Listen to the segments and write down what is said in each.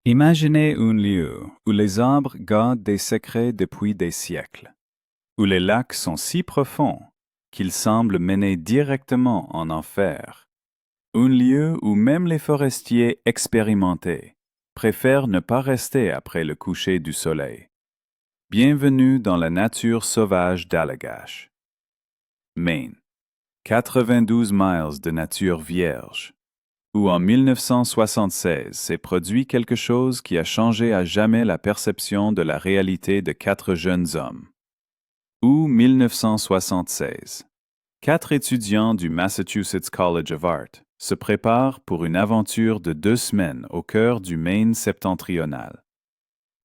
Imaginez un lieu où les arbres gardent des secrets depuis des siècles, où les lacs sont si profonds qu'ils semblent mener directement en enfer. Un lieu où même les forestiers expérimentés préfèrent ne pas rester après le coucher du soleil. Bienvenue dans la nature sauvage d'Allagash. Maine, 92 miles de nature vierge, où en 1976 s'est produit quelque chose qui a changé à jamais la perception de la réalité de 4 jeunes hommes. Ou 1976. 4 étudiants du Massachusetts College of Art se préparent pour une aventure de 2 semaines au cœur du Maine septentrional.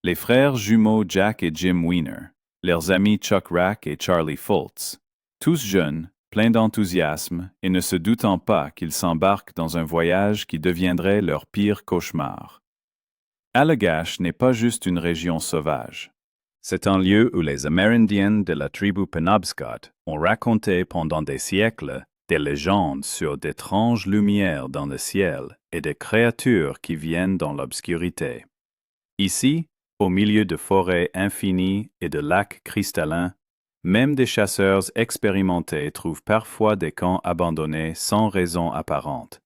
Les frères jumeaux Jack et Jim Weiner, leurs amis Chuck Rack et Charlie Fultz, tous jeunes, pleins d'enthousiasme et ne se doutant pas qu'ils s'embarquent dans un voyage qui deviendrait leur pire cauchemar. Allagash n'est pas juste une région sauvage. C'est un lieu où les Amérindiens de la tribu Penobscot ont raconté pendant des siècles des légendes sur d'étranges lumières dans le ciel et des créatures qui viennent dans l'obscurité. Ici, au milieu de forêts infinies et de lacs cristallins, même des chasseurs expérimentés trouvent parfois des camps abandonnés sans raison apparente,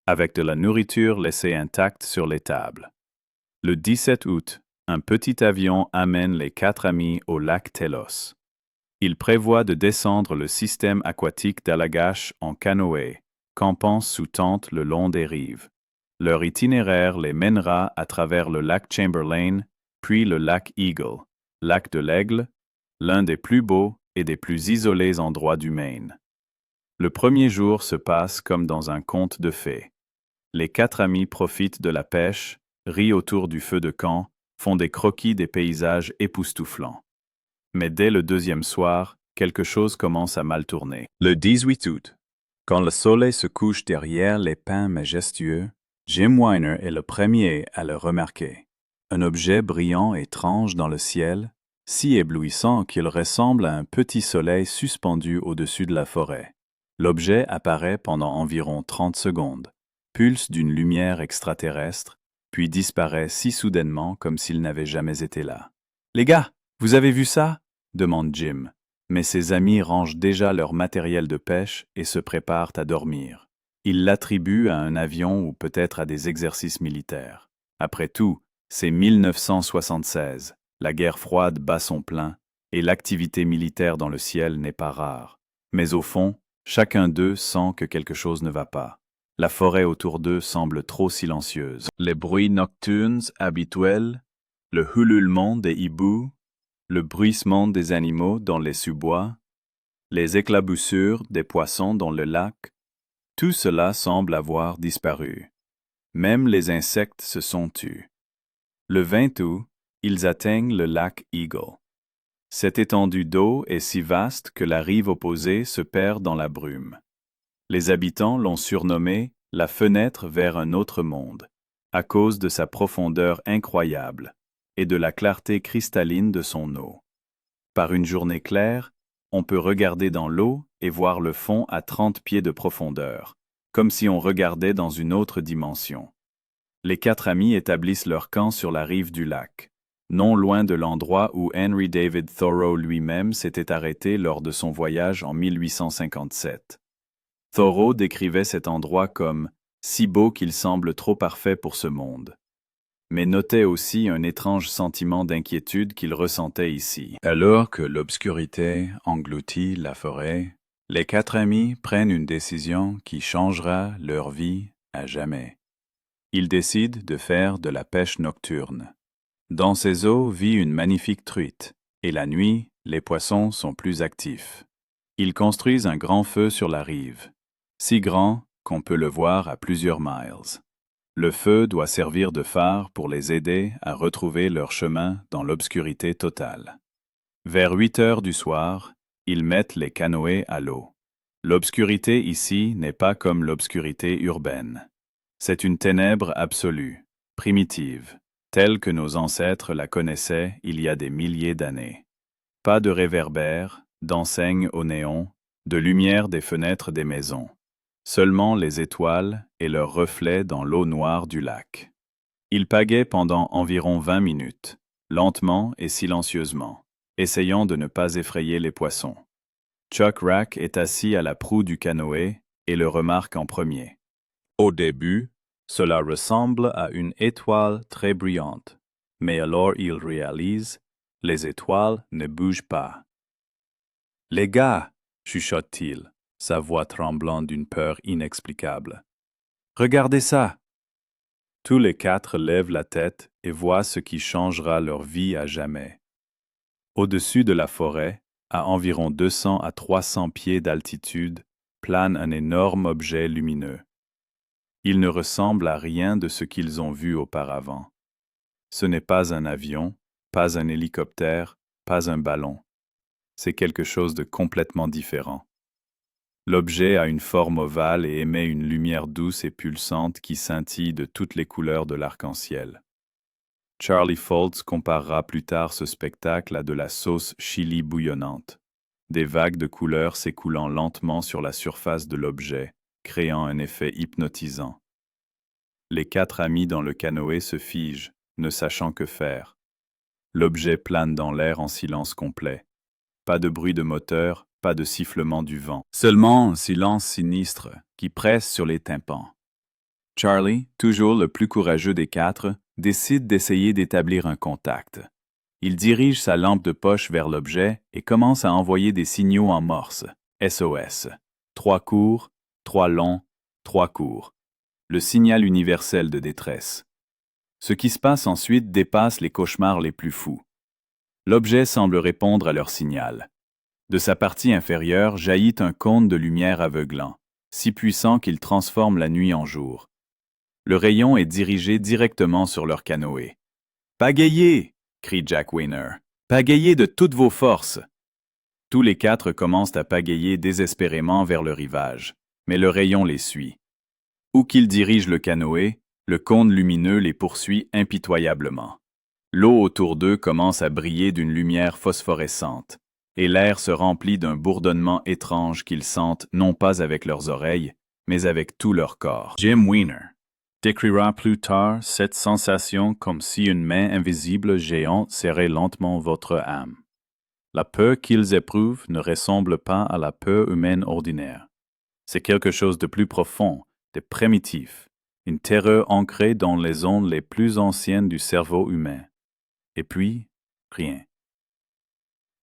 avec de la nourriture laissée intacte sur les tables. Le 17 août, un petit avion amène les 4 amis au lac Telos. Ils prévoient de descendre le système aquatique d'Allagash en canoë, campant sous tente le long des rives. Leur itinéraire les mènera à travers le lac Chamberlain, puis le lac Eagle, lac de l'Aigle, l'un des plus beaux et des plus isolés endroits du Maine. Le premier jour se passe comme dans un conte de fées. Les 4 amis profitent de la pêche, rient autour du feu de camp, font des croquis des paysages époustouflants. Mais dès le deuxième soir, quelque chose commence à mal tourner. Le 18 août, quand le soleil se couche derrière les pins majestueux, Jim Weiner est le premier à le remarquer. Un objet brillant et étrange dans le ciel, si éblouissant qu'il ressemble à un petit soleil suspendu au-dessus de la forêt. L'objet apparaît pendant environ 30 secondes, pulse d'une lumière extraterrestre, puis disparaît si soudainement comme s'il n'avait jamais été là. « Les gars, vous avez vu ça ?» demande Jim, mais ses amis rangent déjà leur matériel de pêche et se préparent à dormir. Ils l'attribuent à un avion ou peut-être à des exercices militaires. Après tout, c'est 1976, la guerre froide bat son plein, et l'activité militaire dans le ciel n'est pas rare. Mais au fond, chacun d'eux sent que quelque chose ne va pas. La forêt autour d'eux semble trop silencieuse. Les bruits nocturnes habituels, le ululement des hiboux, le bruissement des animaux dans les sous-bois, les éclaboussures des poissons dans le lac, tout cela semble avoir disparu. Même les insectes se sont tus. Le 20 août, ils atteignent le lac Eagle. Cette étendue d'eau est si vaste que la rive opposée se perd dans la brume. Les habitants l'ont surnommé « la fenêtre vers un autre monde », à cause de sa profondeur incroyable et de la clarté cristalline de son eau. Par une journée claire, on peut regarder dans l'eau et voir le fond à 30 pieds de profondeur, comme si on regardait dans une autre dimension. Les 4 amis établissent leur camp sur la rive du lac, non loin de l'endroit où Henry David Thoreau lui-même s'était arrêté lors de son voyage en 1857. Thoreau décrivait cet endroit comme « si beau qu'il semble trop parfait pour ce monde », mais notait aussi un étrange sentiment d'inquiétude qu'il ressentait ici. Alors que l'obscurité engloutit la forêt, les 4 amis prennent une décision qui changera leur vie à jamais. Ils décident de faire de la pêche nocturne. Dans ces eaux vit une magnifique truite, et la nuit, les poissons sont plus actifs. Ils construisent un grand feu sur la rive, si grand qu'on peut le voir à plusieurs miles. Le feu doit servir de phare pour les aider à retrouver leur chemin dans l'obscurité totale. Vers 8 heures du soir, ils mettent les canoës à l'eau. L'obscurité ici n'est pas comme l'obscurité urbaine. C'est une ténèbre absolue, primitive, telle que nos ancêtres la connaissaient il y a des milliers d'années. Pas de réverbères, d'enseignes au néon, de lumière des fenêtres des maisons. Seulement les étoiles et leurs reflets dans l'eau noire du lac. Ils pagaient pendant environ 20 minutes, lentement et silencieusement, essayant de ne pas effrayer les poissons. Chuck Rack est assis à la proue du canoë et le remarque en premier. Au début, cela ressemble à une étoile très brillante, mais alors il réalise, les étoiles ne bougent pas. « Les gars !» chuchote-t-il, sa voix tremblant d'une peur inexplicable. « Regardez ça !» Tous les quatre lèvent la tête et voient ce qui changera leur vie à jamais. Au-dessus de la forêt, à environ 200 à 300 pieds d'altitude, plane un énorme objet lumineux. Il ne ressemble à rien de ce qu'ils ont vu auparavant. Ce n'est pas un avion, pas un hélicoptère, pas un ballon. C'est quelque chose de complètement différent. L'objet a une forme ovale et émet une lumière douce et pulsante qui scintille de toutes les couleurs de l'arc-en-ciel. Charlie Foltz comparera plus tard ce spectacle à de la sauce chili bouillonnante, des vagues de couleurs s'écoulant lentement sur la surface de l'objet, créant un effet hypnotisant. Les quatre amis dans le canoë se figent, ne sachant que faire. L'objet plane dans l'air en silence complet. Pas de bruit de moteur, pas de sifflement du vent. Seulement un silence sinistre qui presse sur les tympans. Charlie, toujours le plus courageux des quatre, décide d'essayer d'établir un contact. Il dirige sa lampe de poche vers l'objet et commence à envoyer des signaux en morse, SOS. 3 courts, 3 longs, 3 courts. Le signal universel de détresse. Ce qui se passe ensuite dépasse les cauchemars les plus fous. L'objet semble répondre à leur signal. De sa partie inférieure jaillit un cône de lumière aveuglant, si puissant qu'il transforme la nuit en jour. Le rayon est dirigé directement sur leur canoë. « Pagayez !» crie Jack Weiner. « Pagayez de toutes vos forces !» Tous les quatre commencent à pagayer désespérément vers le rivage, mais le rayon les suit. Où qu'ils dirigent le canoë, le cône lumineux les poursuit impitoyablement. L'eau autour d'eux commence à briller d'une lumière phosphorescente, et l'air se remplit d'un bourdonnement étrange qu'ils sentent non pas avec leurs oreilles, mais avec tout leur corps. Jim Weiner décrira plus tard cette sensation comme si une main invisible géante serrait lentement votre âme. La peur qu'ils éprouvent ne ressemble pas à la peur humaine ordinaire. C'est quelque chose de plus profond, de primitif, une terreur ancrée dans les ondes les plus anciennes du cerveau humain. Et puis, rien.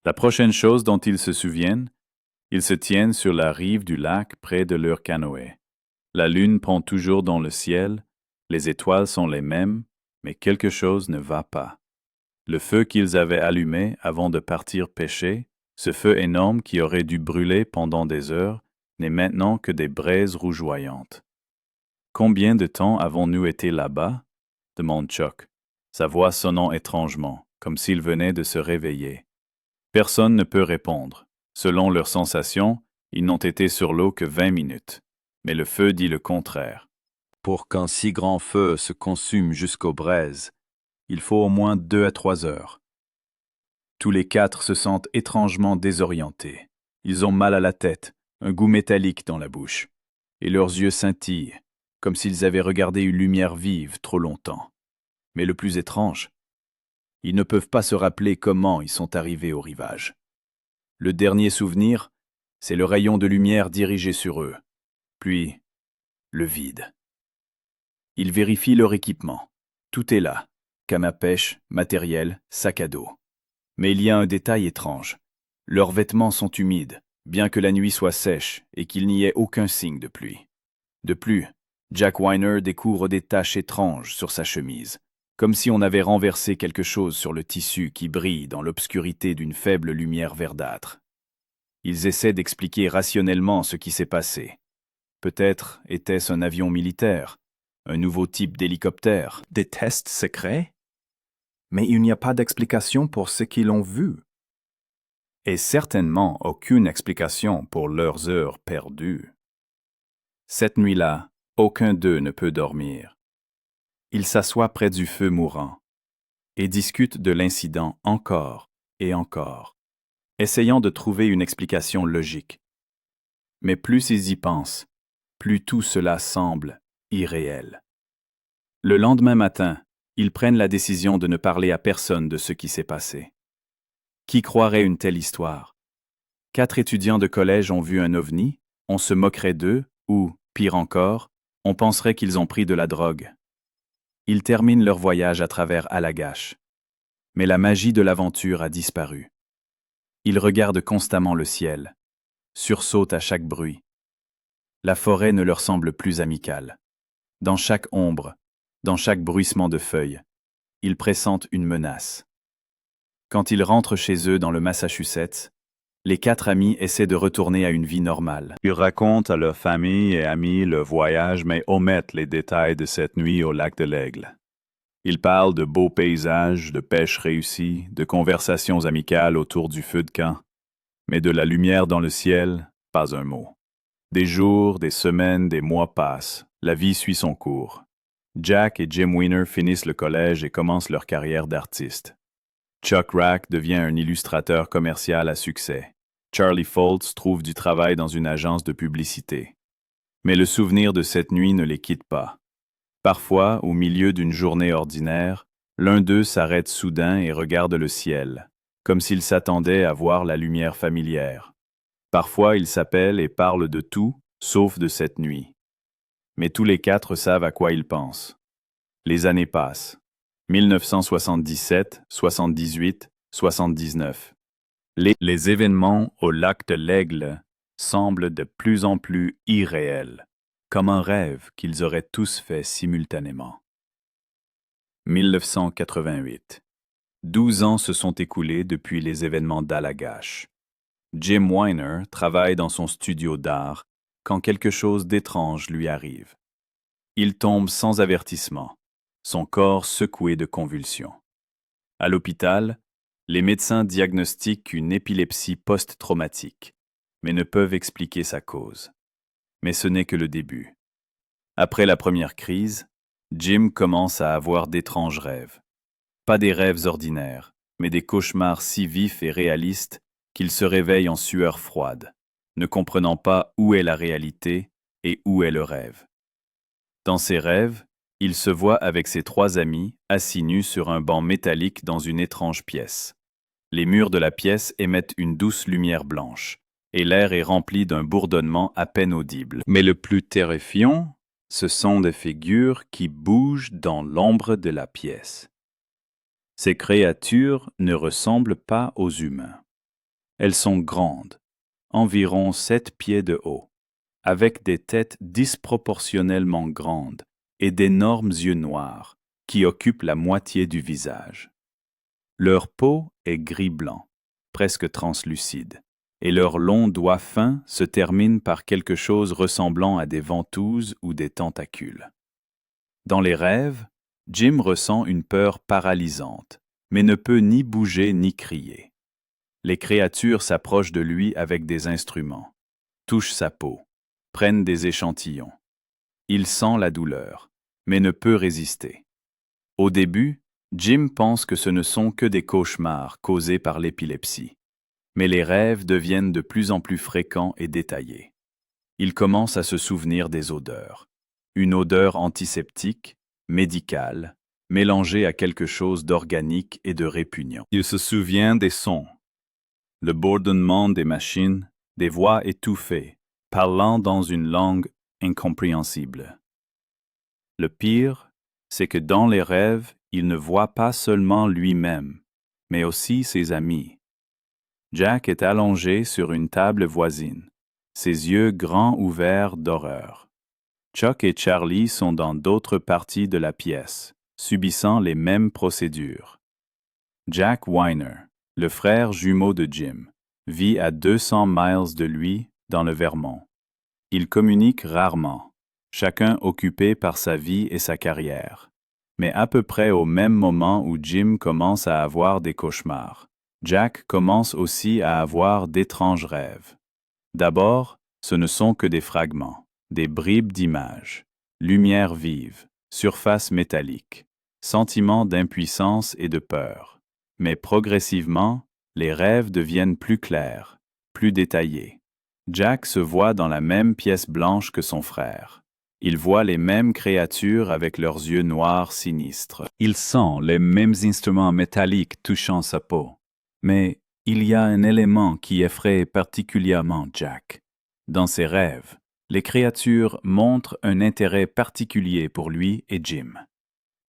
La prochaine chose dont ils se souviennent, ils se tiennent sur la rive du lac près de leur canoë. La lune pend toujours dans le ciel, les étoiles sont les mêmes, mais quelque chose ne va pas. Le feu qu'ils avaient allumé avant de partir pêcher, ce feu énorme qui aurait dû brûler pendant des heures, n'est maintenant que des braises rougeoyantes. « Combien de temps avons-nous été là-bas » demande Chuck, sa voix sonnant étrangement, comme s'il venait de se réveiller. Personne ne peut répondre. Selon leurs sensations, ils n'ont été sur l'eau que 20 minutes. Mais le feu dit le contraire. Pour qu'un si grand feu se consume jusqu'aux braises, il faut au moins 2 à 3 heures. Tous les quatre se sentent étrangement désorientés. Ils ont mal à la tête, un goût métallique dans la bouche, et leurs yeux scintillent, comme s'ils avaient regardé une lumière vive trop longtemps. Mais le plus étrange, ils ne peuvent pas se rappeler comment ils sont arrivés au rivage. Le dernier souvenir, c'est le rayon de lumière dirigé sur eux, puis le vide. Ils vérifient leur équipement. Tout est là, canne à pêche, matériel, sac à dos. Mais il y a un détail étrange. Leurs vêtements sont humides, bien que la nuit soit sèche et qu'il n'y ait aucun signe de pluie. De plus, Jack Weiner découvre des taches étranges sur sa chemise, comme si on avait renversé quelque chose sur le tissu qui brille dans l'obscurité d'une faible lumière verdâtre. Ils essaient d'expliquer rationnellement ce qui s'est passé. Peut-être était-ce un avion militaire, un nouveau type d'hélicoptère, des tests secrets? Mais il n'y a pas d'explication pour ce qu'ils ont vu. Et certainement aucune explication pour leurs heures perdues. Cette nuit-là, aucun d'eux ne peut dormir. Ils s'assoient près du feu mourant et discutent de l'incident encore et encore, essayant de trouver une explication logique. Mais plus ils y pensent, plus tout cela semble irréel. Le lendemain matin, Ils prennent la décision de ne parler à personne de ce qui s'est passé. Qui croirait une telle histoire? 4 étudiants de collège ont vu un ovni, on se moquerait d'eux, ou, pire encore, on penserait qu'ils ont pris de la drogue. Ils terminent leur voyage à travers Allagash. Mais la magie de l'aventure a disparu. Ils regardent constamment le ciel, sursautent à chaque bruit. La forêt ne leur semble plus amicale. Dans chaque ombre, dans chaque bruissement de feuilles, ils pressentent une menace. Quand ils rentrent chez eux dans le Massachusetts, les 4 amis essaient de retourner à une vie normale. Ils racontent à leur famille et amis leur voyage, mais omettent les détails de cette nuit au lac de l'Aigle. Ils parlent de beaux paysages, de pêche réussie, de conversations amicales autour du feu de camp. Mais de la lumière dans le ciel, pas un mot. Des jours, des semaines, des mois passent. La vie suit son cours. Jack et Jim Weiner finissent le collège et commencent leur carrière d'artiste. Chuck Rack devient un illustrateur commercial à succès. Charlie Foltz trouve du travail dans une agence de publicité. Mais le souvenir de cette nuit ne les quitte pas. Parfois, au milieu d'une journée ordinaire, l'un d'eux s'arrête soudain et regarde le ciel, comme s'il s'attendait à voir la lumière familière. Parfois, ils s'appellent et parlent de tout, sauf de cette nuit. Mais tous les 4 savent à quoi ils pensent. Les années passent. 1977, 78, 79. Les événements au lac de l'Aigle semblent de plus en plus irréels, comme un rêve qu'ils auraient tous fait simultanément. 1988. 12 ans se sont écoulés depuis les événements d'Allagash. Jim Weiner travaille dans son studio d'art quand quelque chose d'étrange lui arrive. Il tombe sans avertissement, son corps secoué de convulsions. À l'hôpital, les médecins diagnostiquent une épilepsie post-traumatique, mais ne peuvent expliquer sa cause. Mais ce n'est que le début. Après la première crise, Jim commence à avoir d'étranges rêves. Pas des rêves ordinaires, mais des cauchemars si vifs et réalistes qu'il se réveille en sueur froide, ne comprenant pas où est la réalité et où est le rêve. Dans ses rêves, il se voit avec ses 3 amis assis nus sur un banc métallique dans une étrange pièce. Les murs de la pièce émettent une douce lumière blanche, et l'air est rempli d'un bourdonnement à peine audible. Mais le plus terrifiant, ce sont des figures qui bougent dans l'ombre de la pièce. Ces créatures ne ressemblent pas aux humains. Elles sont grandes, environ 7 pieds de haut, avec des têtes disproportionnellement grandes et d'énormes yeux noirs qui occupent la moitié du visage. Leur peau est gris-blanc, presque translucide, et leurs longs doigts fins se terminent par quelque chose ressemblant à des ventouses ou des tentacules. Dans les rêves, Jim ressent une peur paralysante, mais ne peut ni bouger ni crier. Les créatures s'approchent de lui avec des instruments, touchent sa peau, prennent des échantillons. Il sent la douleur, mais ne peut résister. Au début, Jim pense que ce ne sont que des cauchemars causés par l'épilepsie. Mais les rêves deviennent de plus en plus fréquents et détaillés. Il commence à se souvenir des odeurs. Une odeur antiseptique, médicale, mélangée à quelque chose d'organique et de répugnant. Il se souvient des sons. Le bourdonnement des machines, des voix étouffées, parlant dans une langue incompréhensible. Le pire, c'est que dans les rêves, il ne voit pas seulement lui-même, mais aussi ses amis. Jack est allongé sur une table voisine, ses yeux grands ouverts d'horreur. Chuck et Charlie sont dans d'autres parties de la pièce, subissant les mêmes procédures. Jack Weiner, le frère jumeau de Jim, vit à 200 miles de lui, dans le Vermont. Ils communiquent rarement, chacun occupé par sa vie et sa carrière. Mais à peu près au même moment où Jim commence à avoir des cauchemars, Jack commence aussi à avoir d'étranges rêves. D'abord, ce ne sont que des fragments, des bribes d'images, lumière vive, surface métallique, sentiment d'impuissance et de peur. Mais progressivement, les rêves deviennent plus clairs, plus détaillés. Jack se voit dans la même pièce blanche que son frère. Il voit les mêmes créatures avec leurs yeux noirs sinistres. Il sent les mêmes instruments métalliques touchant sa peau. Mais il y a un élément qui effraie particulièrement Jack. Dans ses rêves, les créatures montrent un intérêt particulier pour lui et Jim.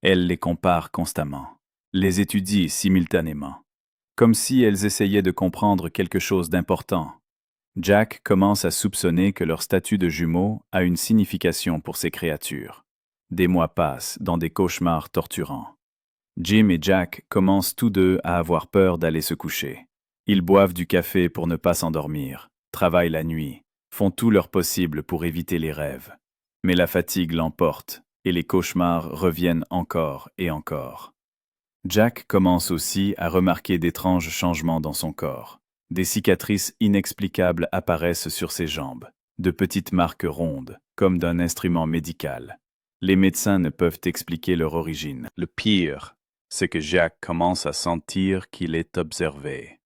Elles les comparent constamment, les étudient simultanément, comme si elles essayaient de comprendre quelque chose d'important. Jack commence à soupçonner que leur statut de jumeaux a une signification pour ces créatures. Des mois passent dans des cauchemars torturants. Jim et Jack commencent tous deux à avoir peur d'aller se coucher. Ils boivent du café pour ne pas s'endormir, travaillent la nuit, font tout leur possible pour éviter les rêves. Mais la fatigue l'emporte et les cauchemars reviennent encore et encore. Jack commence aussi à remarquer d'étranges changements dans son corps. Des cicatrices inexplicables apparaissent sur ses jambes, de petites marques rondes, comme d'un instrument médical. Les médecins ne peuvent expliquer leur origine. Le pire, c'est que Jack commence à sentir qu'il est observé.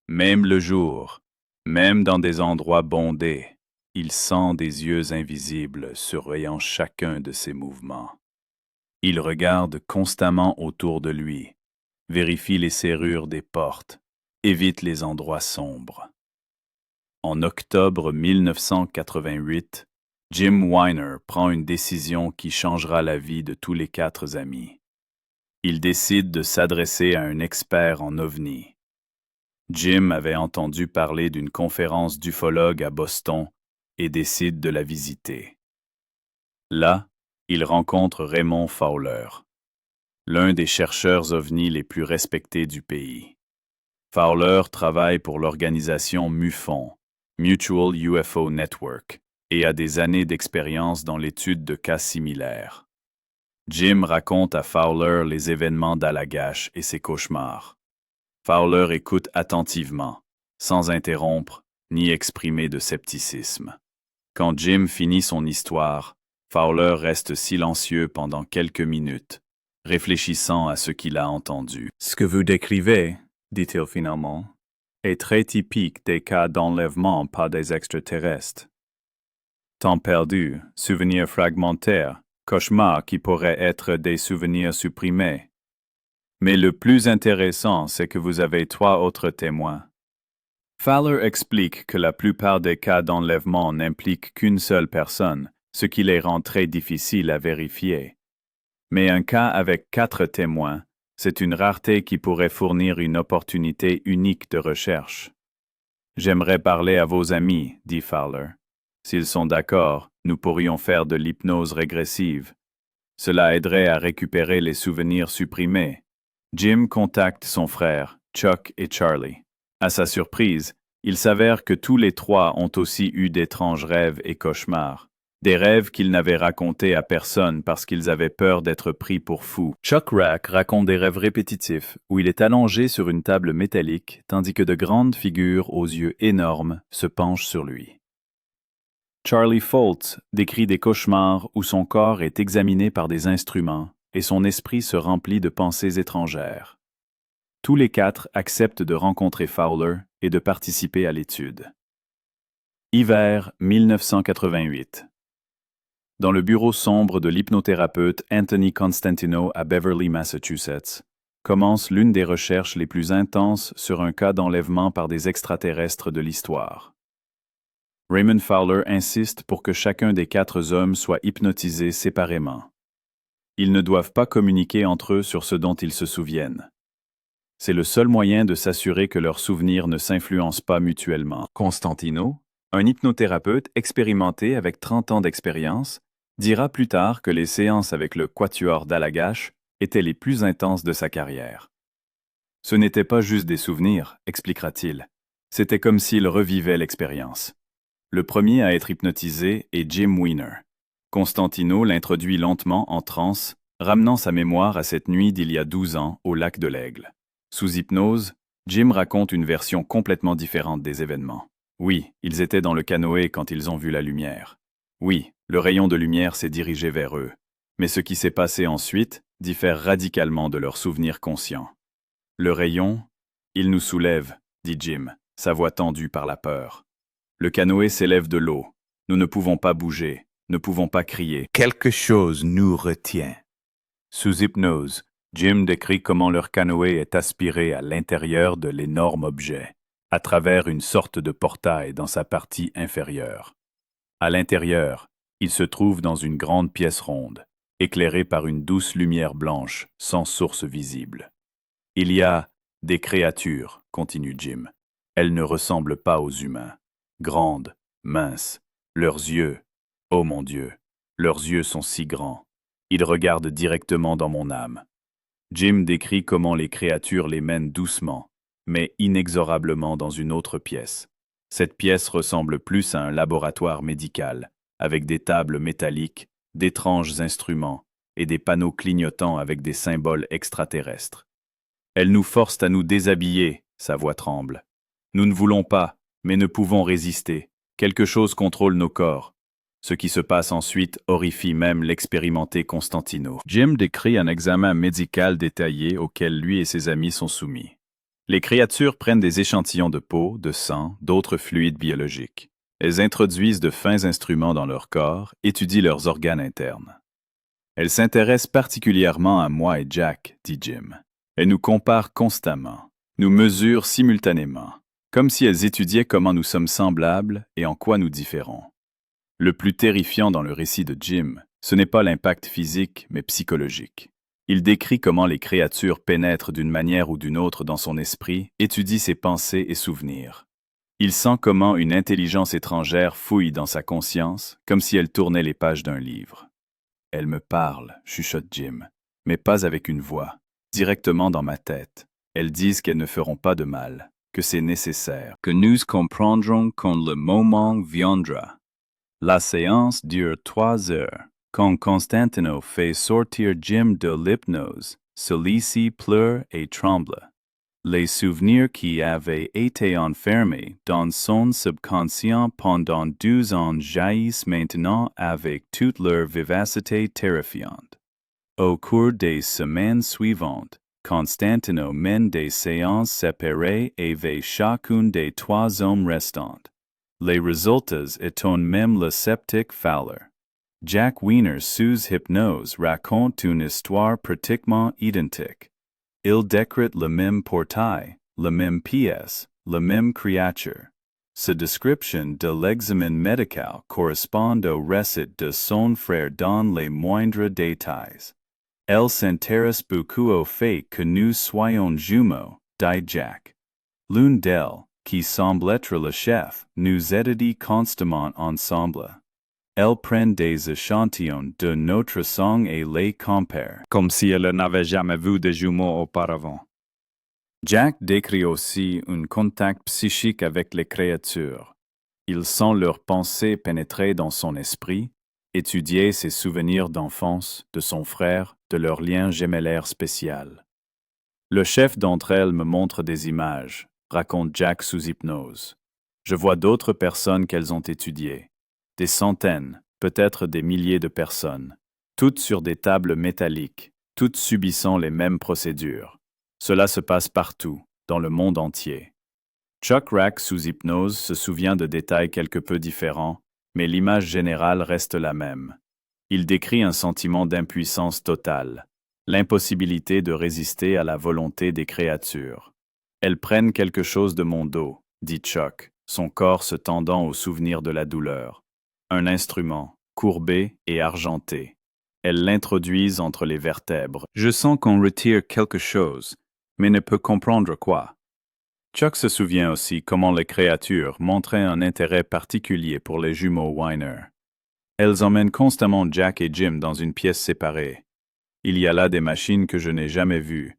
Même le jour, même dans des endroits bondés, il sent des yeux invisibles surveillant chacun de ses mouvements. Il regarde constamment autour de lui, vérifie les serrures des portes, évite les endroits sombres. En octobre 1988, Jim Weiner prend une décision qui changera la vie de tous les 4 amis. Il décide de s'adresser à un expert en ovnis. Jim avait entendu parler d'une conférence d'ufologues à Boston et décide de la visiter. Là, il rencontre Raymond Fowler, l'un des chercheurs ovnis les plus respectés du pays. Fowler travaille pour l'organisation MUFON, Mutual UFO Network, et a des années d'expérience dans l'étude de cas similaires. Jim raconte à Fowler les événements d'Allagash et ses cauchemars. Fowler écoute attentivement, sans interrompre ni exprimer de scepticisme. Quand Jim finit son histoire, Fowler reste silencieux pendant quelques minutes, réfléchissant à ce qu'il a entendu. « Ce que vous décrivez, dit-il finalement, est très typique des cas d'enlèvement par des extraterrestres. Temps perdu, souvenirs fragmentaires, cauchemars qui pourraient être des souvenirs supprimés. Mais le plus intéressant, c'est que vous avez 3 autres témoins. » Fowler explique que la plupart des cas d'enlèvement n'impliquent qu'une seule personne, ce qui les rend très difficiles à vérifier. Mais un cas avec 4 témoins, c'est une rareté qui pourrait fournir une opportunité unique de recherche. « J'aimerais parler à vos amis, dit Fowler. S'ils sont d'accord, nous pourrions faire de l'hypnose régressive. Cela aiderait à récupérer les souvenirs supprimés. » Jim contacte son frère, Chuck et Charlie. À sa surprise, il s'avère que tous les 3 ont aussi eu d'étranges rêves et cauchemars. Des rêves qu'ils n'avaient racontés à personne parce qu'ils avaient peur d'être pris pour fous. Chuck Rack raconte des rêves répétitifs où il est allongé sur une table métallique tandis que de grandes figures aux yeux énormes se penchent sur lui. Charlie Foltz décrit des cauchemars où son corps est examiné par des instruments et son esprit se remplit de pensées étrangères. Tous les 4 acceptent de rencontrer Fowler et de participer à l'étude. Hiver 1988. Dans le bureau sombre de l'hypnothérapeute Anthony Constantino à Beverly, Massachusetts, commence l'une des recherches les plus intenses sur un cas d'enlèvement par des extraterrestres de l'histoire. Raymond Fowler insiste pour que chacun des 4 hommes soit hypnotisé séparément. Ils ne doivent pas communiquer entre eux sur ce dont ils se souviennent. C'est le seul moyen de s'assurer que leurs souvenirs ne s'influencent pas mutuellement. Constantino, un hypnothérapeute expérimenté avec 30 ans d'expérience, dira plus tard que les séances avec le Quatuor d'Allagash étaient les plus intenses de sa carrière. Ce n'était pas juste des souvenirs, expliquera-t-il. C'était comme s'il revivait l'expérience. Le premier à être hypnotisé est Jim Weiner. Constantino l'introduit lentement en transe, ramenant sa mémoire à cette nuit d'il y a 12 ans au lac de l'Aigle. Sous hypnose, Jim raconte une version complètement différente des événements. Oui, ils étaient dans le canoë quand ils ont vu la lumière. Oui, le rayon de lumière s'est dirigé vers eux. Mais ce qui s'est passé ensuite diffère radicalement de leurs souvenirs conscients. Le rayon, il nous soulève, dit Jim, sa voix tendue par la peur. Le canoë s'élève de l'eau. Nous ne pouvons pas bouger. ne pouvons pas crier. Quelque chose nous retient. Sous hypnose, Jim décrit comment leur canoë est aspiré à l'intérieur de l'énorme objet, à travers une sorte de portail dans sa partie inférieure. À l'intérieur, il se trouve dans une grande pièce ronde, éclairée par une douce lumière blanche, sans source visible. Il y a des créatures, continue Jim. Elles ne ressemblent pas aux humains. Grandes, minces, leurs yeux, oh mon Dieu, leurs yeux sont si grands. Ils regardent directement dans mon âme. Jim décrit comment les créatures les mènent doucement, mais inexorablement dans une autre pièce. Cette pièce ressemble plus à un laboratoire médical, avec des tables métalliques, d'étranges instruments et des panneaux clignotants avec des symboles extraterrestres. Elles nous forcent à nous déshabiller, sa voix tremble. Nous ne voulons pas, mais ne pouvons résister. Quelque chose contrôle nos corps. Ce qui se passe ensuite horrifie même l'expérimenté Constantino. Jim décrit un examen médical détaillé auquel lui et ses amis sont soumis. Les créatures prennent des échantillons de peau, de sang, d'autres fluides biologiques. Elles introduisent de fins instruments dans leur corps, étudient leurs organes internes. Elles s'intéressent particulièrement à moi et Jack, dit Jim. Elles nous comparent constamment, nous mesurent simultanément, comme si elles étudiaient comment nous sommes semblables et en quoi nous différons. Le plus terrifiant dans le récit de Jim, ce n'est pas l'impact physique, mais psychologique. Il décrit comment les créatures pénètrent d'une manière ou d'une autre dans son esprit, étudient ses pensées et souvenirs. Il sent comment une intelligence étrangère fouille dans sa conscience, comme si elle tournait les pages d'un livre. « Elle me parle, chuchote Jim, mais pas avec une voix, directement dans ma tête. Elles disent qu'elles ne feront pas de mal, que c'est nécessaire, que nous comprendrons quand le moment viendra. » La séance dure 3 heures. Quand Constantino fait sortir Jim de l'hypnose, celui-ci pleure et tremble. Les souvenirs qui avaient été enfermés dans son subconscient pendant 12 ans jaillissent maintenant avec toute leur vivacité terrifiante. Au cours des semaines suivantes, Constantino mène des séances séparées avec chacun des 3 hommes restants. Les résultats étonnent même le sceptique Fowler. Jack Weiner sous hypnose raconte une histoire pratiquement identique. Il décrit le même portail, la même pièce, la même créature. Sa description de l'examen médical correspond au récit de son frère dans les moindres détails. Elle s'intéresse beaucoup au fait que nous soyons jumeaux, dit Jack. L'une d'elles, qui semble être le chef, nous étudie constamment ensemble. Elle prend des échantillons de notre sang et les compare, comme si elle n'avait jamais vu de jumeaux auparavant. Jack décrit aussi un contact psychique avec les créatures. Il sent leurs pensées pénétrer dans son esprit, étudier ses souvenirs d'enfance, de son frère, de leur lien gémellaire spécial. Le chef d'entre elles me montre des images, raconte Jack sous hypnose. Je vois d'autres personnes qu'elles ont étudiées. Des centaines, peut-être des milliers de personnes, toutes sur des tables métalliques, toutes subissant les mêmes procédures. Cela se passe partout, dans le monde entier. Chuck Rack sous hypnose se souvient de détails quelque peu différents, mais l'image générale reste la même. Il décrit un sentiment d'impuissance totale, l'impossibilité de résister à la volonté des créatures. Elles prennent quelque chose de mon dos, dit Chuck, son corps se tendant au souvenir de la douleur. Un instrument, courbé et argenté. Elles l'introduisent entre les vertèbres. Je sens qu'on retire quelque chose, mais ne peut comprendre quoi. Chuck se souvient aussi comment les créatures montraient un intérêt particulier pour les jumeaux Weiner. Elles emmènent constamment Jack et Jim dans une pièce séparée. Il y a là des machines que je n'ai jamais vues,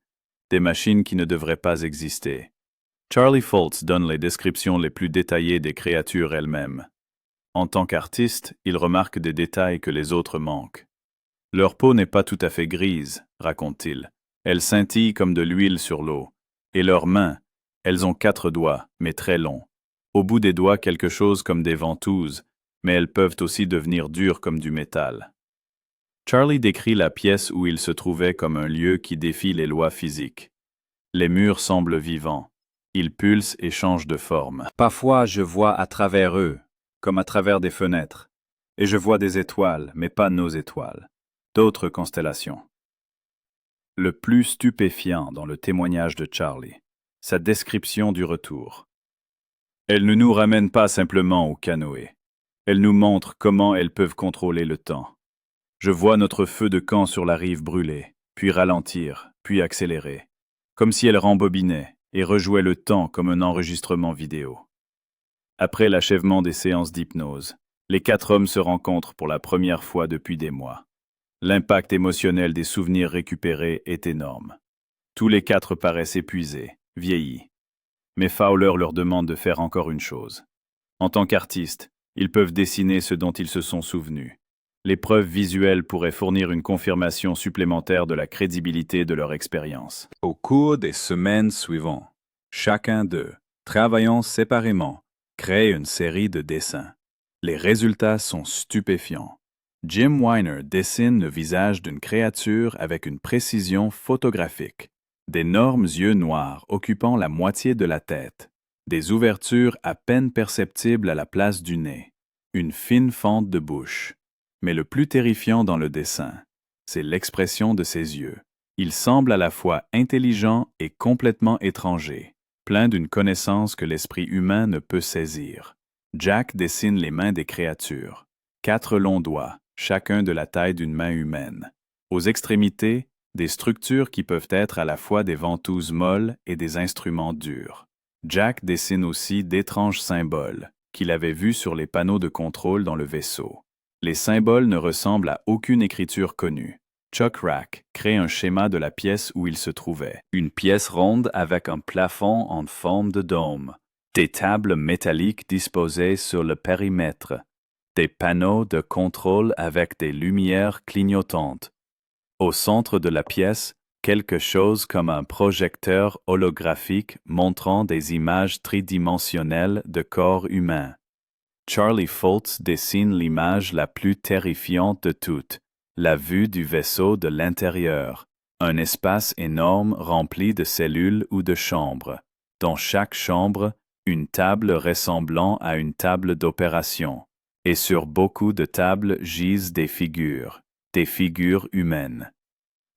des machines qui ne devraient pas exister. Charlie Foltz donne les descriptions les plus détaillées des créatures elles-mêmes. En tant qu'artiste, il remarque des détails que les autres manquent. Leur peau n'est pas tout à fait grise, raconte-t-il. Elle scintille comme de l'huile sur l'eau. Et leurs mains, elles ont 4 doigts, mais très longs. Au bout des doigts, quelque chose comme des ventouses, mais elles peuvent aussi devenir dures comme du métal. Charlie décrit la pièce où il se trouvait comme un lieu qui défie les lois physiques. Les murs semblent vivants. Ils pulsent et changent de forme. Parfois, je vois à travers eux, comme à travers des fenêtres. et je vois des étoiles, mais pas nos étoiles, d'autres constellations. Le plus stupéfiant dans le témoignage de Charlie, sa description du retour. Elle ne nous ramène pas simplement au canoë. Elle nous montre comment elles peuvent contrôler le temps. Je vois notre feu de camp sur la rive brûler, puis ralentir, puis accélérer, comme si elle rembobinait et rejouait le temps comme un enregistrement vidéo. Après l'achèvement des séances d'hypnose, les 4 hommes se rencontrent pour la première fois depuis des mois. L'impact émotionnel des souvenirs récupérés est énorme. Tous les 4 paraissent épuisés, vieillis. Mais Fowler leur demande de faire encore une chose. En tant qu'artistes, ils peuvent dessiner ce dont ils se sont souvenus. Les preuves visuelles pourraient fournir une confirmation supplémentaire de la crédibilité de leur expérience. Au cours des semaines suivantes, chacun d'eux, travaillant séparément, crée une série de dessins. Les résultats sont stupéfiants. Jim Weiner dessine le visage d'une créature avec une précision photographique. D'énormes yeux noirs occupant la moitié de la tête, des ouvertures à peine perceptibles à la place du nez, une fine fente de bouche. Mais le plus terrifiant dans le dessin, c'est l'expression de ses yeux. Il semble à la fois intelligent et complètement étranger, plein d'une connaissance que l'esprit humain ne peut saisir. Jack dessine les mains des créatures, 4 longs doigts, chacun de la taille d'une main humaine. Aux extrémités, des structures qui peuvent être à la fois des ventouses molles et des instruments durs. Jack dessine aussi d'étranges symboles qu'il avait vus sur les panneaux de contrôle dans le vaisseau. Les symboles ne ressemblent à aucune écriture connue. Chuck Rack crée un schéma de la pièce où il se trouvait. Une pièce ronde avec un plafond en forme de dôme. Des tables métalliques disposées sur le périmètre. Des panneaux de contrôle avec des lumières clignotantes. Au centre de la pièce, quelque chose comme un projecteur holographique montrant des images tridimensionnelles de corps humains. Charlie Foltz dessine l'image la plus terrifiante de toutes, la vue du vaisseau de l'intérieur, un espace énorme rempli de cellules ou de chambres. Dans chaque chambre, une table ressemblant à une table d'opération. Et sur beaucoup de tables gisent des figures humaines.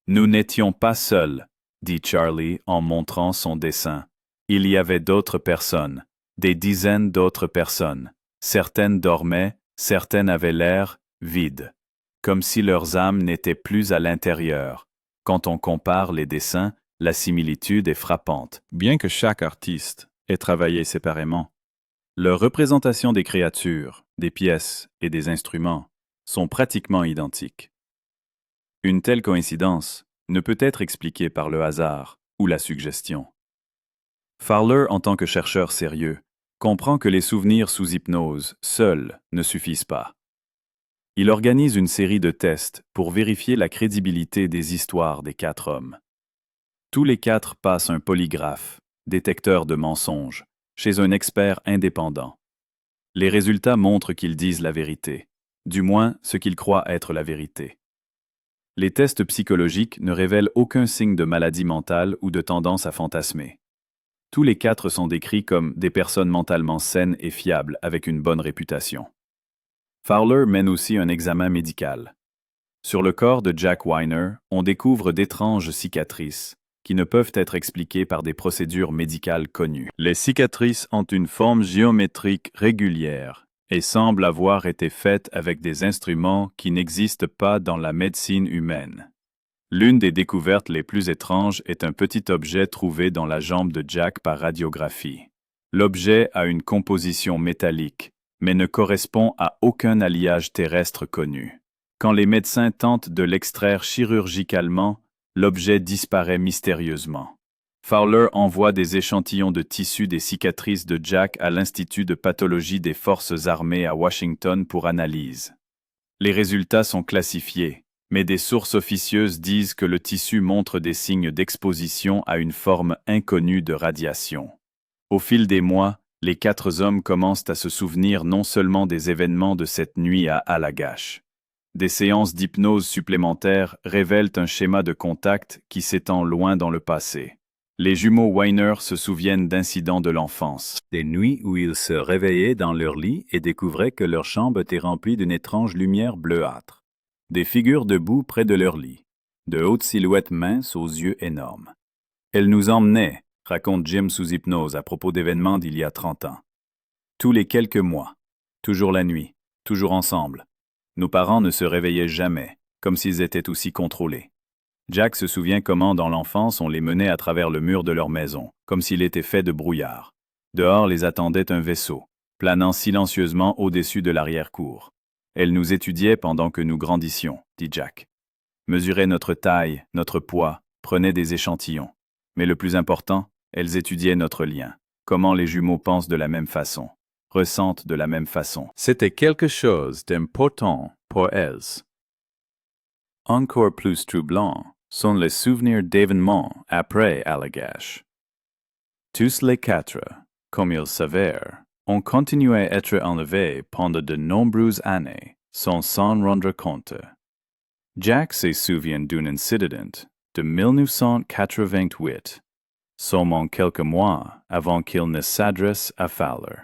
Nous n'étions pas seuls, dit Charlie en montrant son dessin. Il y avait d'autres personnes, des dizaines d'autres personnes. Certaines dormaient, certaines avaient l'air vide, comme si leurs âmes n'étaient plus à l'intérieur. Quand on compare les dessins, la similitude est frappante. Bien que chaque artiste ait travaillé séparément, leurs représentations des créatures, des pièces et des instruments sont pratiquement identiques. Une telle coïncidence ne peut être expliquée par le hasard ou la suggestion. Fowler, en tant que chercheur sérieux, comprend que les souvenirs sous hypnose, seuls, ne suffisent pas. Il organise une série de tests pour vérifier la crédibilité des histoires des 4 hommes. Tous les 4 passent un polygraphe, détecteur de mensonges, chez un expert indépendant. Les résultats montrent qu'ils disent la vérité, du moins ce qu'ils croient être la vérité. Les tests psychologiques ne révèlent aucun signe de maladie mentale ou de tendance à fantasmer. Tous les 4 sont décrits comme des personnes mentalement saines et fiables avec une bonne réputation. Fowler mène aussi un examen médical. Sur le corps de Jack Weiner, on découvre d'étranges cicatrices qui ne peuvent être expliquées par des procédures médicales connues. Les cicatrices ont une forme géométrique régulière et semblent avoir été faites avec des instruments qui n'existent pas dans la médecine humaine. L'une des découvertes les plus étranges est un petit objet trouvé dans la jambe de Jack par radiographie. L'objet a une composition métallique, mais ne correspond à aucun alliage terrestre connu. Quand les médecins tentent de l'extraire chirurgicalement, l'objet disparaît mystérieusement. Fowler envoie des échantillons de tissu des cicatrices de Jack à l'Institut de pathologie des forces armées à Washington pour analyse. Les résultats sont classifiés, mais des sources officieuses disent que le tissu montre des signes d'exposition à une forme inconnue de radiation. Au fil des mois, les 4 hommes commencent à se souvenir non seulement des événements de cette nuit à Allagash. Des séances d'hypnose supplémentaires révèlent un schéma de contact qui s'étend loin dans le passé. Les jumeaux Weiner se souviennent d'incidents de l'enfance, des nuits où ils se réveillaient dans leur lit et découvraient que leur chambre était remplie d'une étrange lumière bleuâtre. Des figures debout près de leur lit, de hautes silhouettes minces aux yeux énormes. Elles nous emmenaient, raconte Jim sous hypnose à propos d'événements d'il y a 30 ans. Tous les quelques mois, toujours la nuit, toujours ensemble. Nos parents ne se réveillaient jamais, comme s'ils étaient aussi contrôlés. Jack se souvient comment, dans l'enfance, on les menait à travers le mur de leur maison, comme s'il était fait de brouillard. Dehors les attendait un vaisseau, planant silencieusement au-dessus de l'arrière-cour. Elles nous étudiaient pendant que nous grandissions, dit Jack. Mesuraient notre taille, notre poids, prenaient des échantillons. Mais le plus important, elles étudiaient notre lien. Comment les jumeaux pensent de la même façon, ressentent de la même façon. C'était quelque chose d'important pour elles. Encore plus troublant sont les souvenirs d'événements après Allagash. Tous les quatre, comme ils s'avèrent, ont continué à être enlevés pendant de nombreuses années sans s'en rendre compte. Jack se souvient d'un incident de 1988, seulement quelques mois avant qu'il ne s'adresse à Fowler.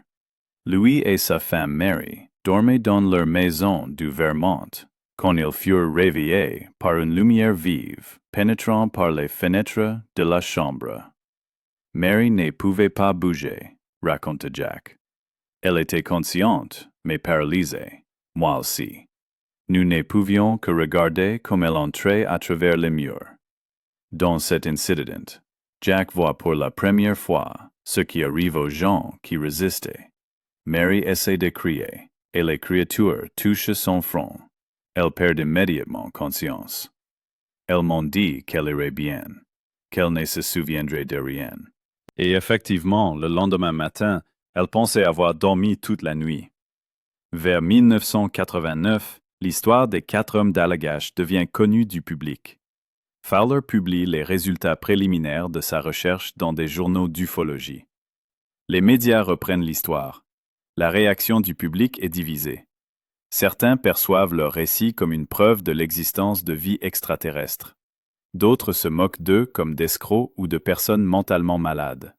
Lui et sa femme Mary dormaient dans leur maison du Vermont quand ils furent réveillés par une lumière vive pénétrant par les fenêtres de la chambre. Mary ne pouvait pas bouger, raconte Jack. Elle était consciente, mais paralysée. Moi aussi. Nous ne pouvions que regarder comme elle entrait à travers les murs. Dans cet incident, Jack voit pour la première fois ce qui arrive aux gens qui résistaient. Mary essaie de crier, et les créatures touchent son front. Elle perd immédiatement conscience. Elle m'ont dit qu'elle irait bien, qu'elle ne se souviendrait de rien. Et effectivement, le lendemain matin, elle pensait avoir dormi toute la nuit. Vers 1989, l'histoire des 4 hommes d'Allagash devient connue du public. Fowler publie les résultats préliminaires de sa recherche dans des journaux d'ufologie. Les médias reprennent l'histoire. La réaction du public est divisée. Certains perçoivent leur récit comme une preuve de l'existence de vie extraterrestre. D'autres se moquent d'eux comme d'escrocs ou de personnes mentalement malades.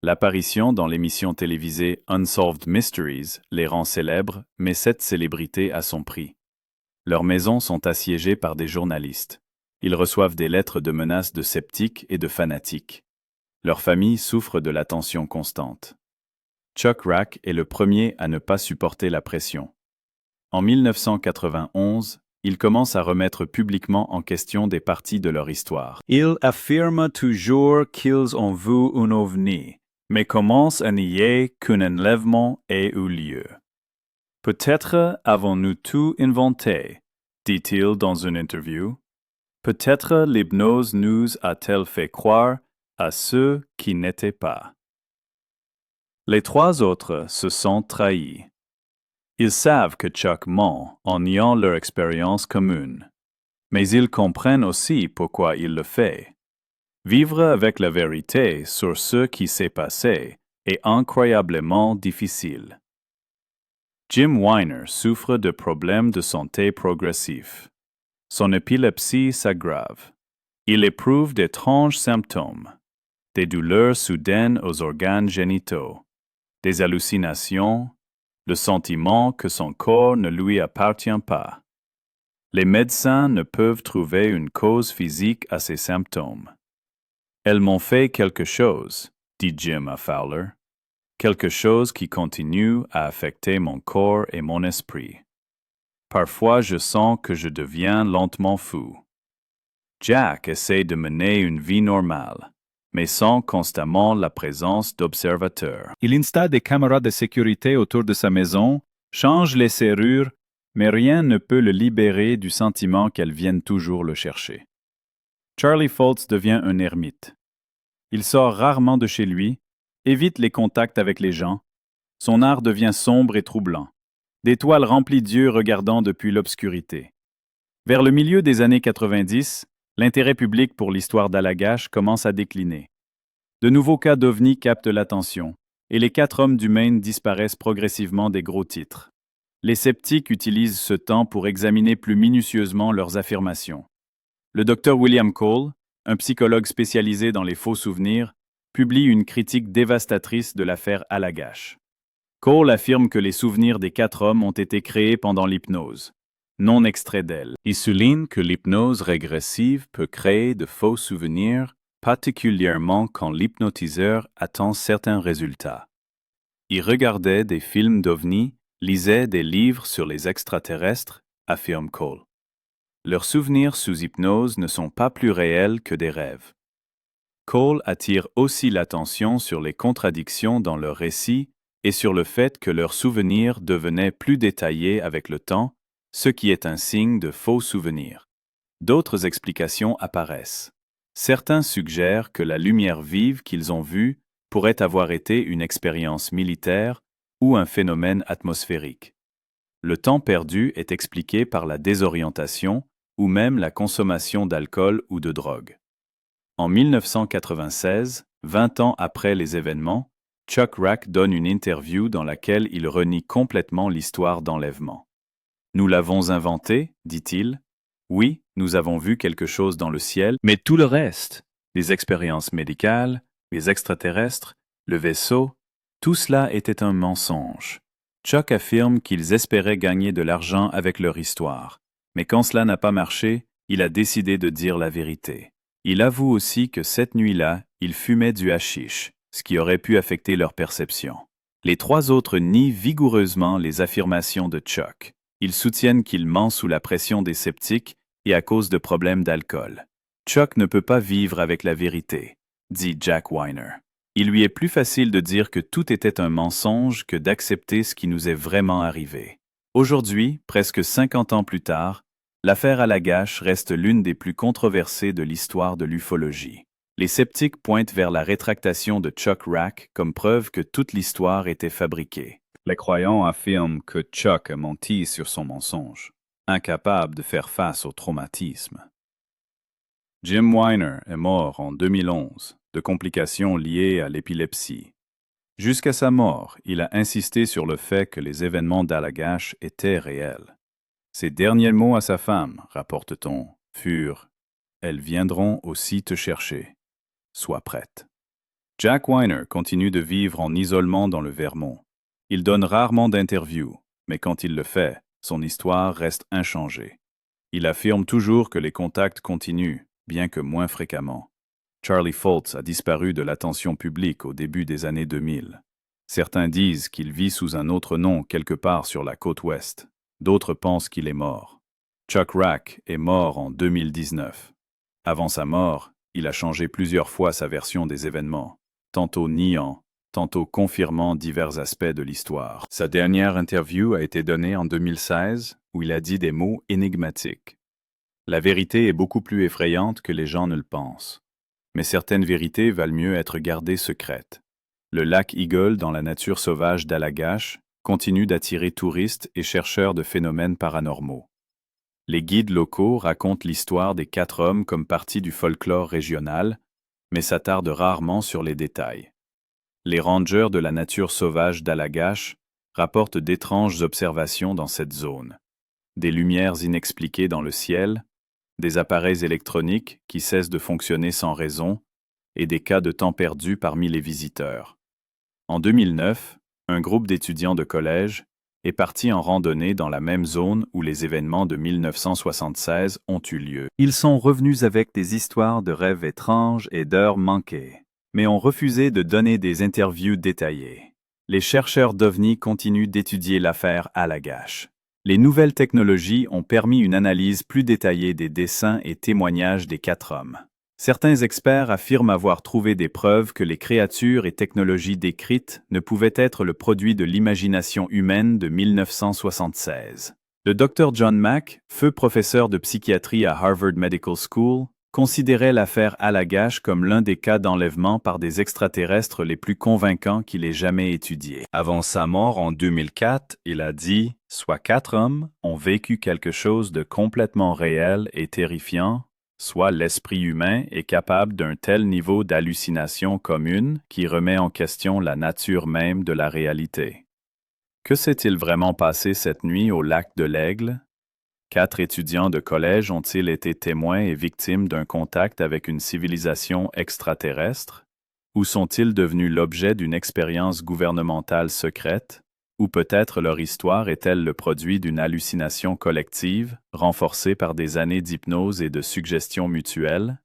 L'apparition dans l'émission télévisée Unsolved Mysteries les rend célèbres, mais cette célébrité a son prix. Leurs maisons sont assiégées par des journalistes. Ils reçoivent des lettres de menaces de sceptiques et de fanatiques. Leurs familles souffrent de la tension constante. Chuck Rack est le premier à ne pas supporter la pression. En 1991, il commence à remettre publiquement en question des parties de leur histoire. Il affirme toujours qu'ils ont vu un ovni, mais commence à nier qu'un enlèvement ait eu lieu. Peut-être avons-nous tout inventé, dit-il dans une interview. Peut-être l'hypnose nous a-t-elle fait croire à ceux qui n'étaient pas. Les 3 autres se sont trahis. Ils savent que Chuck ment en niant leur expérience commune. Mais ils comprennent aussi pourquoi il le fait. Vivre avec la vérité sur ce qui s'est passé est incroyablement difficile. Jim Weiner souffre de problèmes de santé progressifs. Son épilepsie s'aggrave. Il éprouve d'étranges symptômes. Des douleurs soudaines aux organes génitaux. Des hallucinations. Le sentiment que son corps ne lui appartient pas. Les médecins ne peuvent trouver une cause physique à ces symptômes. Elles m'ont fait quelque chose, dit Jim à Fowler. Quelque chose qui continue à affecter mon corps et mon esprit. Parfois je sens que je deviens lentement fou. Jack essaie de mener une vie normale, mais sent constamment la présence d'observateurs. Il installe des caméras de sécurité autour de sa maison, change les serrures, mais rien ne peut le libérer du sentiment qu'elles viennent toujours le chercher. Charlie Foltz devient un ermite. Il sort rarement de chez lui, évite les contacts avec les gens. Son art devient sombre et troublant. Des toiles remplies d'yeux regardant depuis l'obscurité. Vers le milieu des années 90, l'intérêt public pour l'histoire d'Allagash commence à décliner. De nouveaux cas d'ovnis captent l'attention, et les 4 hommes du Maine disparaissent progressivement des gros titres. Les sceptiques utilisent ce temps pour examiner plus minutieusement leurs affirmations. Le docteur William Cole, un psychologue spécialisé dans les faux souvenirs, publie une critique dévastatrice de l'affaire Allagash. Cole affirme que les souvenirs des 4 hommes ont été créés pendant l'hypnose, non extraits d'elle. Il souligne que l'hypnose régressive peut créer de faux souvenirs, particulièrement quand l'hypnotiseur attend certains résultats. Il regardait des films d'ovnis, lisait des livres sur les extraterrestres, affirme Cole. Leurs souvenirs sous hypnose ne sont pas plus réels que des rêves. Cole attire aussi l'attention sur les contradictions dans leurs récits et sur le fait que leurs souvenirs devenaient plus détaillés avec le temps, ce qui est un signe de faux souvenirs. D'autres explications apparaissent. Certains suggèrent que la lumière vive qu'ils ont vue pourrait avoir été une expérience militaire ou un phénomène atmosphérique. Le temps perdu est expliqué par la désorientation ou même la consommation d'alcool ou de drogue. En 1996, 20 ans après les événements, Chuck Rack donne une interview dans laquelle il renie complètement l'histoire d'enlèvement. « Nous l'avons inventé, dit-il. Oui, nous avons vu quelque chose dans le ciel, mais tout le reste, les expériences médicales, les extraterrestres, le vaisseau, tout cela était un mensonge. » Chuck affirme qu'ils espéraient gagner de l'argent avec leur histoire, mais quand cela n'a pas marché, il a décidé de dire la vérité. Il avoue aussi que cette nuit-là, il fumait du hashish, ce qui aurait pu affecter leur perception. Les 3 autres nient vigoureusement les affirmations de Chuck. Ils soutiennent qu'il ment sous la pression des sceptiques et à cause de problèmes d'alcool. Chuck ne peut pas vivre avec la vérité, dit Jack Weiner. Il lui est plus facile de dire que tout était un mensonge que d'accepter ce qui nous est vraiment arrivé. Aujourd'hui, presque 50 ans plus tard, l'affaire Allagash reste l'une des plus controversées de l'histoire de l'ufologie. Les sceptiques pointent vers la rétractation de Chuck Rack comme preuve que toute l'histoire était fabriquée. Les croyants affirment que Chuck a menti sur son mensonge, incapable de faire face au traumatisme. Jim Weiner est mort en 2011 de complications liées à l'épilepsie. Jusqu'à sa mort, il a insisté sur le fait que les événements d'Allagash étaient réels. Ses derniers mots à sa femme, rapporte-t-on, furent « Elles viendront aussi te chercher. Sois prête. » Jack Weiner continue de vivre en isolement dans le Vermont. Il donne rarement d'interviews, mais quand il le fait, son histoire reste inchangée. Il affirme toujours que les contacts continuent, bien que moins fréquemment. Charlie Foltz a disparu de l'attention publique au début des années 2000. Certains disent qu'il vit sous un autre nom quelque part sur la côte ouest. D'autres pensent qu'il est mort. Chuck Rack est mort en 2019. Avant sa mort, il a changé plusieurs fois sa version des événements, tantôt niant, tantôt confirmant divers aspects de l'histoire. Sa dernière interview a été donnée en 2016, où il a dit des mots énigmatiques. La vérité est beaucoup plus effrayante que les gens ne le pensent. Mais certaines vérités valent mieux être gardées secrètes. Le lac Eagle dans la nature sauvage d'Allagash continue d'attirer touristes et chercheurs de phénomènes paranormaux. Les guides locaux racontent l'histoire des 4 hommes comme partie du folklore régional, mais s'attardent rarement sur les détails. Les rangers de la nature sauvage d'Allagash rapportent d'étranges observations dans cette zone. Des lumières inexpliquées dans le ciel, des appareils électroniques qui cessent de fonctionner sans raison, et des cas de temps perdu parmi les visiteurs. En 2009, un groupe d'étudiants de collège est parti en randonnée dans la même zone où les événements de 1976 ont eu lieu. Ils sont revenus avec des histoires de rêves étranges et d'heures manquées, mais ont refusé de donner des interviews détaillées. Les chercheurs d'OVNI continuent d'étudier l'affaire Allagash. Les nouvelles technologies ont permis une analyse plus détaillée des dessins et témoignages des 4 hommes. Certains experts affirment avoir trouvé des preuves que les créatures et technologies décrites ne pouvaient être le produit de l'imagination humaine de 1976. Le Dr John Mack, feu professeur de psychiatrie à Harvard Medical School, considérait l'affaire Allagash comme l'un des cas d'enlèvement par des extraterrestres les plus convaincants qu'il ait jamais étudiés. Avant sa mort en 2004, il a dit « Soit 4 hommes ont vécu quelque chose de complètement réel et terrifiant, soit l'esprit humain est capable d'un tel niveau d'hallucination commune qui remet en question la nature même de la réalité. » Que s'est-il vraiment passé cette nuit au lac de l'Aigle? 4 étudiants de collège ont-ils été témoins et victimes d'un contact avec une civilisation extraterrestre? Ou sont-ils devenus l'objet d'une expérience gouvernementale secrète? Ou peut-être leur histoire est-elle le produit d'une hallucination collective, renforcée par des années d'hypnose et de suggestion mutuelle?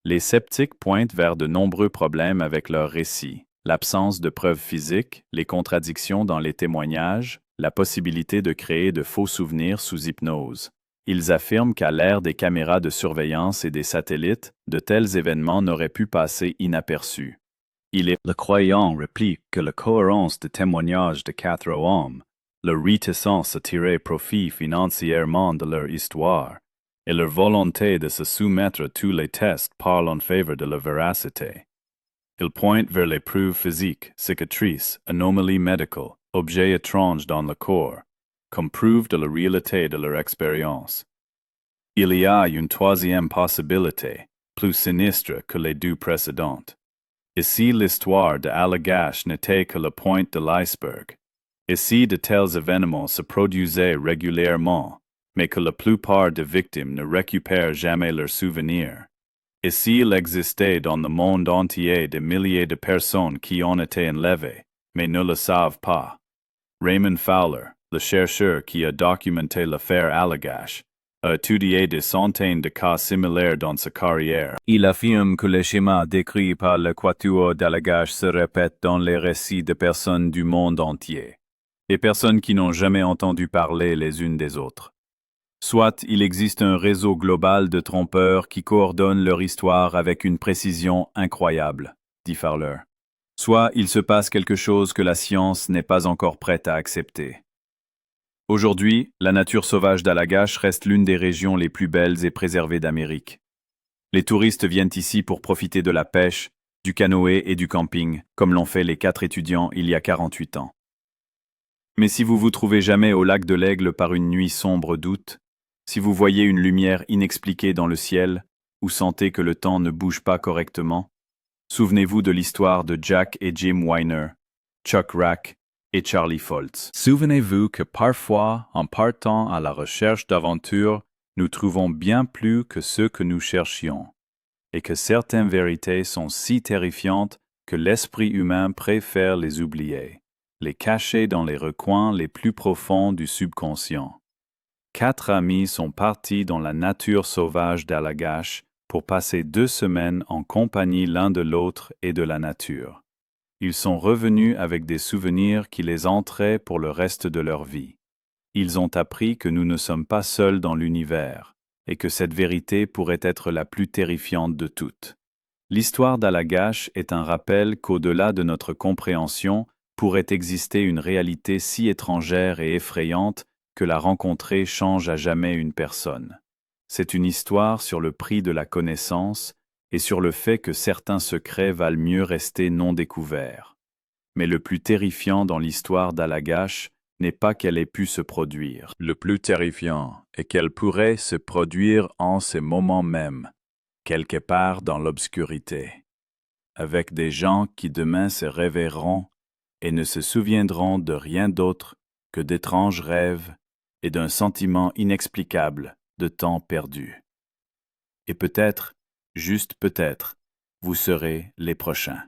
Les sceptiques pointent vers de nombreux problèmes avec leur récit: l'absence de preuves physiques, les contradictions dans les témoignages, la possibilité de créer de faux souvenirs sous hypnose. Ils affirment qu'à l'ère des caméras de surveillance et des satellites, de tels événements n'auraient pu passer inaperçus. Le croyant réplique que la cohérence des témoignages de 4 hommes, leur réticence à tirer profit financièrement de leur histoire, et leur volonté de se soumettre à tous les tests parlent en faveur de la véracité. Ils pointent vers les preuves physiques, cicatrices, anomalies médicales, objets étranges dans le corps, comme preuve de la réalité de leur expérience. Il y a une troisième possibilité, plus sinistre que les deux précédentes. Et si l'histoire de Allagash n'était que la pointe de l'iceberg? Et si de tels événements se produisaient régulièrement, mais que la plupart des victimes ne récupèrent jamais leurs souvenirs? Et s'il existait dans le monde entier des milliers de personnes qui ont été enlevées, mais ne le savent pas? Raymond Fowler, le chercheur qui a documenté l'affaire Allagash, a étudié des centaines de cas similaires dans sa carrière. Il affirme que les schémas décrits par le quatuor d'Allagash se répètent dans les récits de personnes du monde entier, et personnes qui n'ont jamais entendu parler les unes des autres. Soit il existe un réseau global de trompeurs qui coordonnent leur histoire avec une précision incroyable, dit Fowler. Soit il se passe quelque chose que la science n'est pas encore prête à accepter. Aujourd'hui, la nature sauvage d'Allagash reste l'une des régions les plus belles et préservées d'Amérique. Les touristes viennent ici pour profiter de la pêche, du canoë et du camping, comme l'ont fait les 4 étudiants il y a 48 ans. Mais si vous vous trouvez jamais au lac de l'Aigle par une nuit sombre d'août, si vous voyez une lumière inexpliquée dans le ciel, ou sentez que le temps ne bouge pas correctement, souvenez-vous de l'histoire de Jack et Jim Weiner, Chuck Rack et Charlie Foltz. Souvenez-vous que parfois, en partant à la recherche d'aventures, nous trouvons bien plus que ce que nous cherchions, et que certaines vérités sont si terrifiantes que l'esprit humain préfère les oublier, les cacher dans les recoins les plus profonds du subconscient. 4 amis sont partis dans la nature sauvage d'Allagash pour passer 2 semaines en compagnie l'un de l'autre et de la nature. Ils sont revenus avec des souvenirs qui les hantraient pour le reste de leur vie. Ils ont appris que nous ne sommes pas seuls dans l'univers, et que cette vérité pourrait être la plus terrifiante de toutes. L'histoire d'Allagash est un rappel qu'au-delà de notre compréhension pourrait exister une réalité si étrangère et effrayante que la rencontrer change à jamais une personne. C'est une histoire sur le prix de la connaissance et sur le fait que certains secrets valent mieux rester non découverts. Mais le plus terrifiant dans l'histoire d'Allagash n'est pas qu'elle ait pu se produire. Le plus terrifiant est qu'elle pourrait se produire en ces moments mêmes, quelque part dans l'obscurité, avec des gens qui demain se réveilleront et ne se souviendront de rien d'autre que d'étranges rêves et d'un sentiment inexplicable de temps perdu. Et peut-être, juste peut-être, vous serez les prochains.